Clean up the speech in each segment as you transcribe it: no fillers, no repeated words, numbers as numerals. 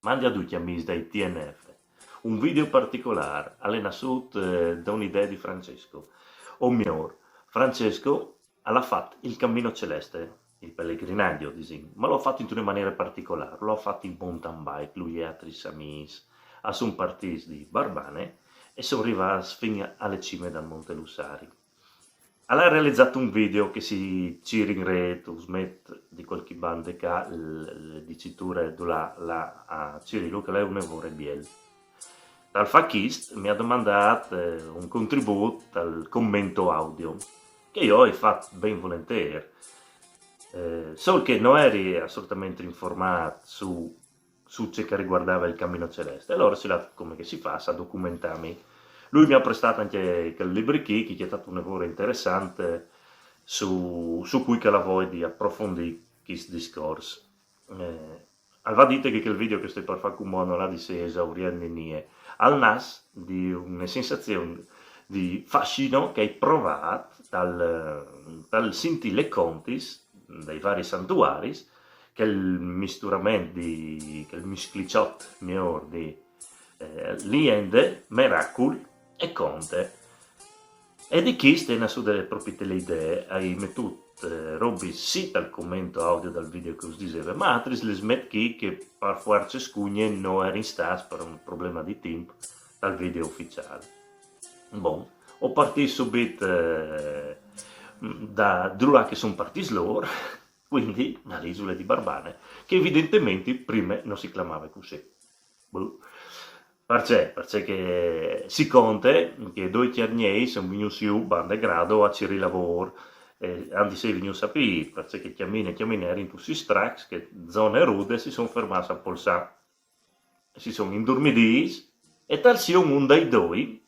mandi a tutti amici dai TNF. Un video particolare, alle nasut da un'idea di Francesco. O miglior, Francesco ha fatto il cammino celeste, il pellegrinaggio, ma lo ha fatto in una maniera particolare, lo ha fatto in mountain bike, lui e altri amici, sono partiti di Barbane e sono arrivati fino alle cime del Monte Lussari. Ha realizzato un video che si gira in rete, smet di qualche banda che ha le diciture a Cirillo che lei è un evore biel. Dal facchist mi ha domandato un contributo al commento audio, che io ho fatto ben volentieri. Solo che non eri assolutamente informato su ciò che riguardava il cammino celeste, allora come che si fa a documentarmi. Lui mi ha prestato anche quel libro che è stato un lavoro interessante su cui che la vuoi di approfondire questo discorso. Va dite che il video che sto per fare con non ha di sé esauriente nie, al nas di una sensazione di fascino che hai provato dal sentire le contis dei vari santuari, che il misturamento che il miscliciotto mio di liende, miracoli e conte. E di chi stena su delle proprie delle idee, hai mettut robi sì dal commento audio dal video che us diceva, ma altri le smet che per forze scugne non era in stas per un problema di tempo dal video ufficiale. Bon, ho partito subito da là che sono partiti loro, quindi dall'isola di Barbane, che evidentemente prima non si chiamava così. Perché che si conta che due chiarnieri sono venuti su banda grado a ciri lavoro, anche se venuti sapere, perché chiamine erano in tutti i stracks, che zone rude si sono fermati a polsare, si sono indormiti e tal sia un dei due,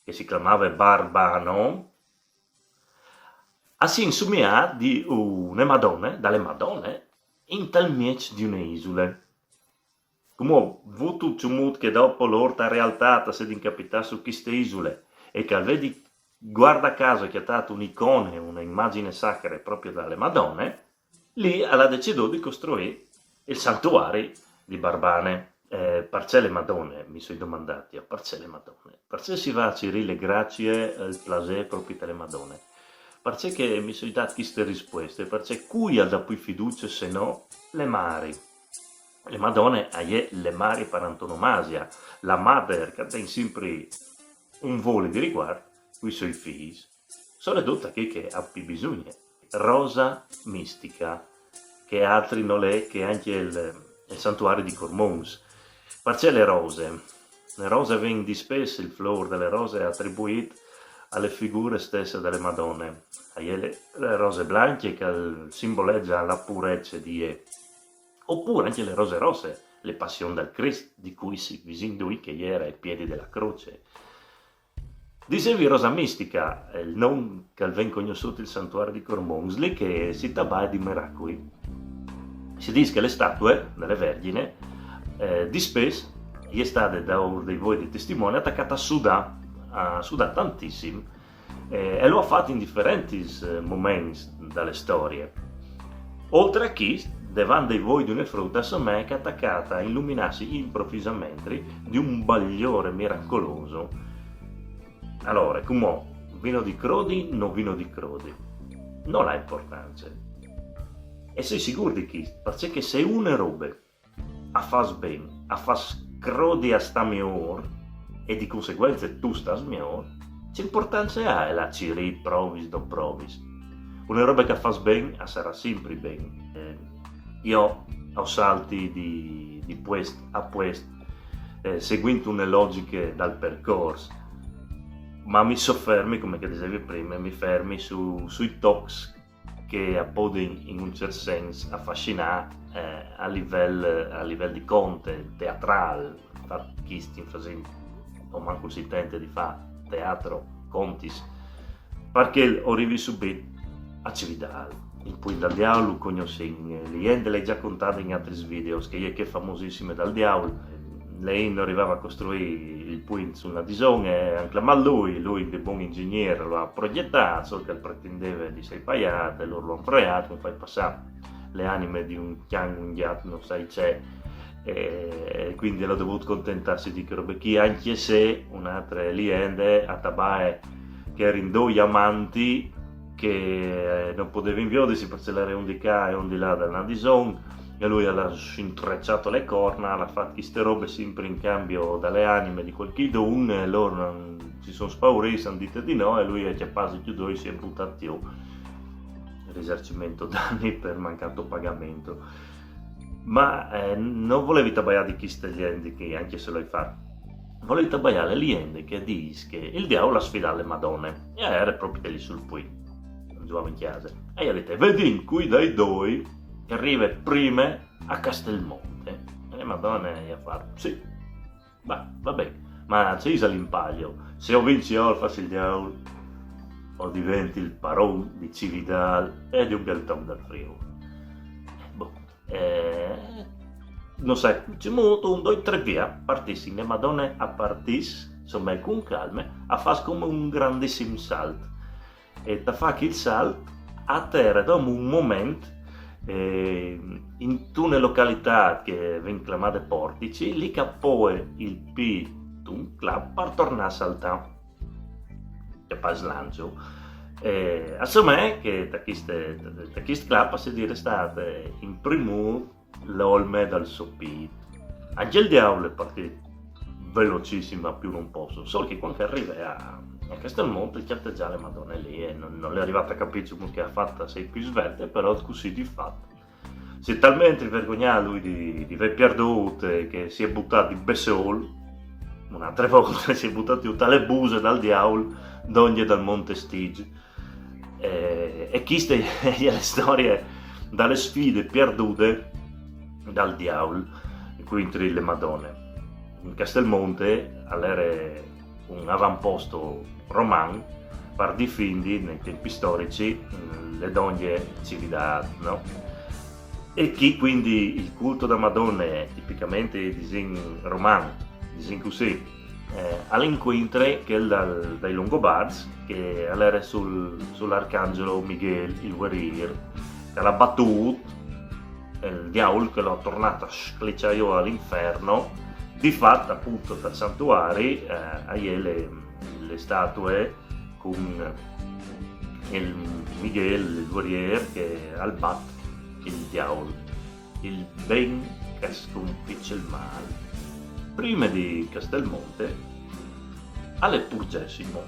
che si chiamava Barbano, si insumia di una Madonna, dalle Madonne, in tal miec di un'isola. Come vuto ciumut che dopo l'orta realtata si è incapitato su queste isole e che vedi guarda caso che ha dato un'icona, un'immagine sacra proprio dalle Madonne, lì ha deciso di costruire il santuario di Barbane. Perché le Madonne, mi sono domandati, perché le Madonne? Perché si va a Cirile grazie al plaisir proprio delle Madonne? Perché che mi sono dati queste risposte? Perché cui ha da poi fiducia se no le mari? Le Madonne hanno le mari per antonomasia, la madre che ha sempre un volo di riguardo con i suoi figli, sono tutte che ha più bisogno. Rosa mistica, che altri non è che anche il santuario di Cormons. Perché le rose vengono di spesso, il flor delle rose è attribuito alle figure stesse delle Madonne. Le rose bianche che simboleggiano la purezza di Dio. Oppure anche le rose rosse, le passioni del Cristo, di cui si visindui che era ai piedi della croce. Dicevi Rosa Mistica, il nome che viene conosciuto il santuario di Cormonsli, che si tratta di miracoli. Si dice che le statue delle Vergine, di spesso, gli state da uno dei voi di testimoni attaccate a sudare tantissimo, e lo ha fatto in differenti momenti dalle storie. Oltre a chi, davanti ai voi di una frutta è attaccata a illuminarsi improvvisamente di un bagliore miracoloso. Allora, come vino di crodi, non vino di crodi, non ha importanza. E sei sicuro di chi? Perché se una roba a fas bene, a fas crodi a sta miglior, e di conseguenza tu stas miglior, c'è importanza è la ciri provis do provis. Una roba che fa bene sarà sempre bene. Io ho salti di questo a questo, seguendo una logica dal percorso, ma mi soffermi, come dicevi prima, mi fermi sui talks che appunto in un certo senso affascinano a livello di content teatrale, chi sti facendo o manco si tenta di fare teatro, contis, perché arrivi subito a Cividale. Il Puig del Diavolo conosciamo, l'hai già contato in altri video, che è famosissima dal Diavolo. Lei non arrivava a costruire il Puig su una disone, ma lui di buon ingegnere, lo ha progettato, solo che pretendeva di sei paiate, loro lo hanno fregato, mi fai passare le anime di un chiang, un ghiato, non sai c'è, e quindi l'ho dovuto contentarsi di che robe chi, anche se un'altra liende a tabae che erano due amanti che non poteva inviarsi perché l'era un di qua e un di là dal Nadison, e lui ha intrecciato le corna, ha fatto queste robe sempre in cambio dalle anime di quel chidun, e loro non si sono spauriti, hanno detto di no, e lui è chiappato più due, si è buttato giù risarcimento danni per mancato pagamento. Ma non volevi tabbaiare di queste liende che anche se lo hai fatto, volevi tabbaiare le liende che dice che il diavolo ha sfidato le madonne e era proprio lì sul puì, non giocava in chiesa, e gli ha detto vedi in cui dai due che arriva prima a Castelmonte, e le madonne gli ha fatto sì, vabbè, ma c'è l'impaglio, se ho vinci ora faccio il diavolo o diventi il paron di Cividal e di un galtone dal Friuli. Non sai, c'è molto un 2 3 via, partissi, le madonne a partis, insomma con calma, a fare come un grandissimo salto, e da fa che il salto a terra dopo un momento in tutte le località che vengono chiamate portici, lì che poi il P un club per tornare a saltare che fa slancio. Insomma è che da questo club si dire state in primo l'olme dal soppito, anche il diavolo è partito velocissima più non posso, solo che quando arriva a Castelmonte chiarte già le madonne lì e non è arrivata a capire che ha fatto sei più svelte, però così di fatto si è talmente vergognato lui di aver perduto che si è buttato in Besol un'altra volta, si è buttato giù dalle buse dal diavolo d'ogni dal Monte Stige, e queste le storie dalle sfide perdute dal diavolo, quindi le madonne. In Castelmonte all'era un avamposto romano per difendere nei tempi storici le donne civiltà, no? E chi quindi il culto da Madonna è tipicamente disegno romano, disegno così, all'incontro che è dai Longobards, che all'era sull'arcangelo Miguel il guerriero, che l'ha battuto il diavolo che l'ha tornato a sclicciare all'inferno, di fatto appunto dal santuario le statue con il Miguel il guerriero che al bat il diavolo, il ben che sconfigge il male. Prima di Castelmonte alle Purgessimo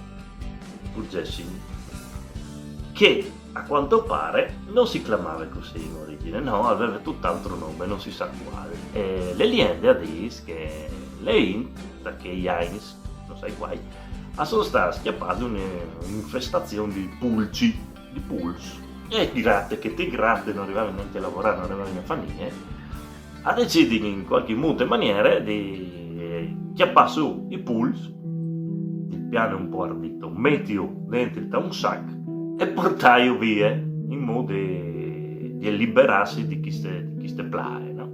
che a quanto pare non si chiamava così in origine, no, aveva tutt'altro nome, non si sa quale. E le leggende dicono che le int, da che gli Heinz, non sai guai, sono state schiappate un'infestazione di pulci, di puls, e gratte che ti gratte non arrivavano neanche a lavorare, non arrivavano a fare niente, ha deciso in qualche mute maniera di chiappare su i puls, il piano è un po' ardito, mettio dentro da un sacco e portaio via in modo di liberarsi di queste plaie, no?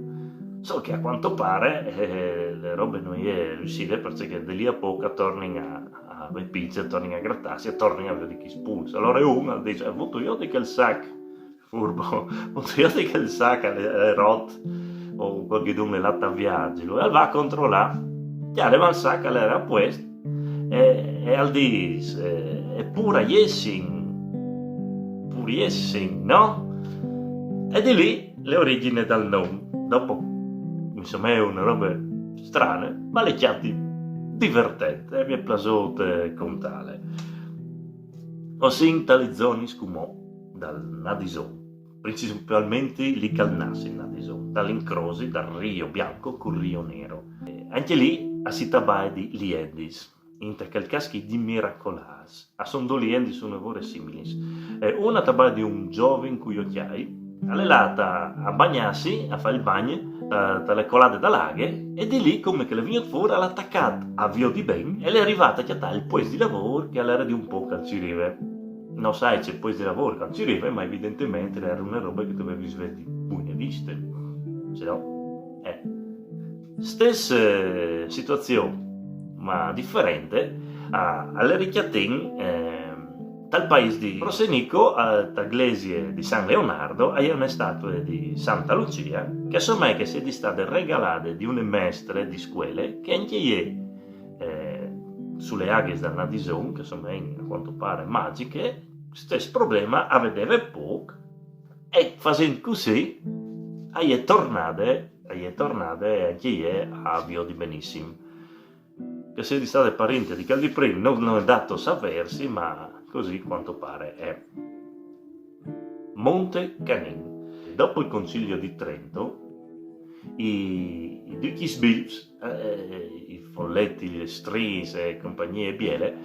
Solo che a quanto pare le robe non è riuscite perché da lì a poco tornano a pizza, tornano a grattarsi e tornano a vedere chi spulsa. Allora uno dice, avuto io di che il sacco, furbo, avuto io di che il sacco è rotto, o qualche dunque latta a viaggi, lui va a controllare, chiaro, ma il sacco era a questo, e al dis, è pura yessing, no? E di lì le origini dal nome. Dopo, insomma, è una roba strana, ma le chiatti divertente, mi è piaciuto contare. Ho sentito le zone scumò dal Nadison, principalmente lì calnassi in Nadison, dall'incrosi dal Rio Bianco col Rio Nero. Anche lì a si tabai di liendis, intercalcaschi di miracolas, a son due liendi sono lavori simili. Una tabai di un giovane cui occhiai, all'elata a bagnarsi, a fare il bagno, dalle colate da laghe, e di lì come che le viene fuori all'attaccato a vio di ben e le è arrivata a chiattare il puesto di lavoro che all'era di un po' calcirive. Non sai c'è il puesto di lavoro calcirive, ma evidentemente era una roba che dovevi svedi buone viste, se no stessa situazione ma differente alle richiatin Dal paese di Prosenico all'iglesia di San Leonardo hai una statua di Santa Lucia che insomma che si è state regalate di una maestra di scuole che anche ieri sulle aghe del Nadison, che insomma a quanto pare magiche, stesso problema a vedere poco e facendo così è tornate anche ieri a Vio di Benissimo, che se di state parenti di Caldiprin non è dato sapersi, ma così quanto pare è. Monte Canin. Dopo il Concilio di Trento, i duchi Sbilbs, i folletti, le strise, compagnie biele,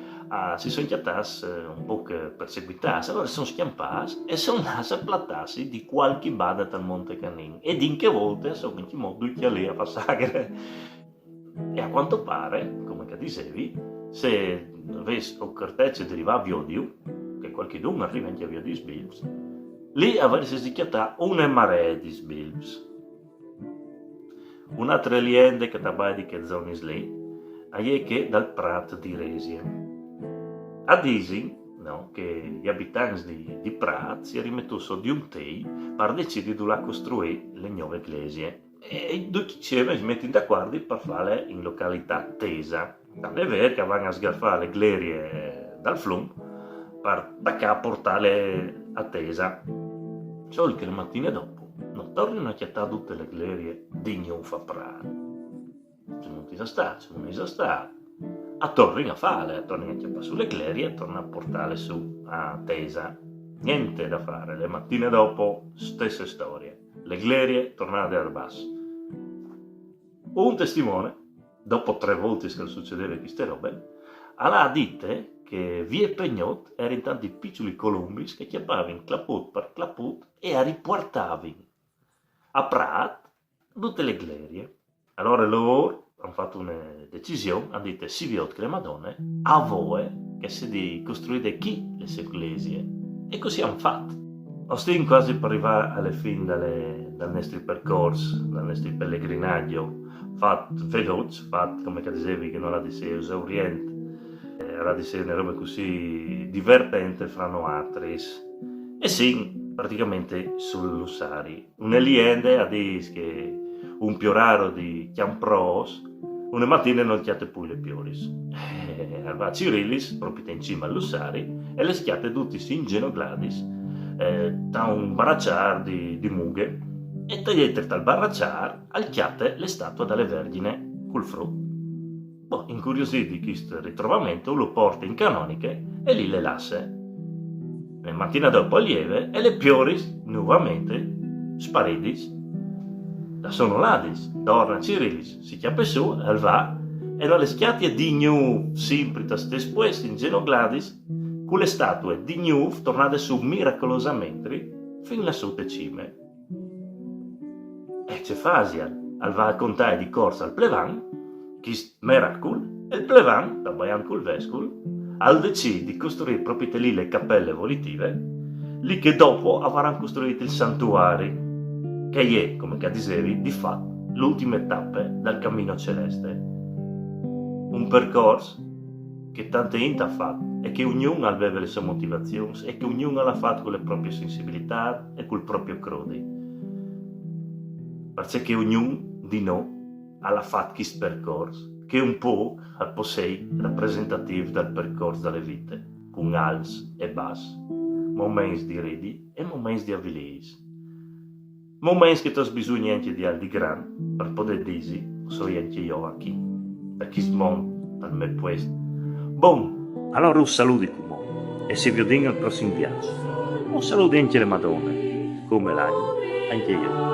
si sono chiamati un po' perseguitati, allora sono schiampati e sono nati a plattarsi di qualche bada dal Monte Canin e in che volte sono in che modo che lì a passare. E a quanto pare, come che dicevi, se avessi un cartecce deriva a Viodio, che qualche dono arriva anche a Vio di Sbilbs, lì avresti schiattato una marea di Sbilbs. Un'altra leggenda che trabaia di che zone lì è che dal Prat di Resie. A Disi, no, che gli abitanti di Prat si rimettono di un tei per decidere dove costruire le nuove chiese. E due chiese si mettono d'accordo per farle in località tesa. Tant'è vero che vanno a sgarfare le glerie dal flum per attaccare portarle a tesa. Solo che le mattine dopo non tornano a chiattare tutte le glerie di Gnufa Prat. Se non ti sa sta, a tornare a farle, a tornare a chiappare sulle glerie e tornare a portarle su a tesa. Niente da fare, le mattine dopo stesse storie, le glerie tornate al basso. Un testimone, dopo 3 volte che succedeva queste robe, alla dite che vie Pegnot erano tanti piccoli colombis che chiappavano claput per claput e riportavano a Prat tutte le glerie. Allora loro hanno fatto una decisione, hanno detto si vede che le Madonne a voi che si di costruire chi le ecclesie, e così hanno fatto. Stiamo quasi per arrivare alla fine dal nostro percorso, dal nostro pellegrinaggio fatto veloce, fatto come che dicevi che non la dicevo esauriente, era di una roba così divertente fra noatris. E sì, praticamente sul Lussari. Una liende a dire che un pioraro di Chiampros una mattina non chiate poi le pioris. Va Cirillis, proprio in cima al Lussari, e le schiate tutti in Genogladis, da un baracciar di mughe, e dietro dal baracciar al chiate le statue dalle vergine col frutto. Incuriositi di questo ritrovamento lo porta in canoniche e lì le lasse. La mattina dopo lieve e le pioris nuovamente sparidis. Da sono ladis, torna Cirillis, si chiappa su, al va, e non le schiate di gnu sempre da stes puesti in Genogladis, con le statue di gnu tornate su miracolosamente fin lassù te cime. E c'è Fasial, al va a contare di corsa al plevan, chist miracol, e il plevan, da Baian col Vescul, al decide di costruire proprio lì le cappelle volitive, lì che dopo avranno costruito il santuario, che è, come che dicevi, di fatto l'ultima tappa dal cammino celeste. Un percorso che tante gente ha fatto e che ognuno aveva le sue motivazioni e che ognuno l'ha fatto con le proprie sensibilità e col proprio crodi. Perché ognuno di noi ha fatto questo percorso che un po' al possei rappresentativo del percorso delle vite, con alts e bassi, momenti di ridi e momenti di avvilisi. Momenti che tu hai bisogno anche di aldi gran per poter dire, so anche io qui, da questo mondo, al mio posto. Bon, allora un saluto come e se vi vediamo al prossimo viaggio. Un saluto anche alle Madonne, come l'anno, anche io.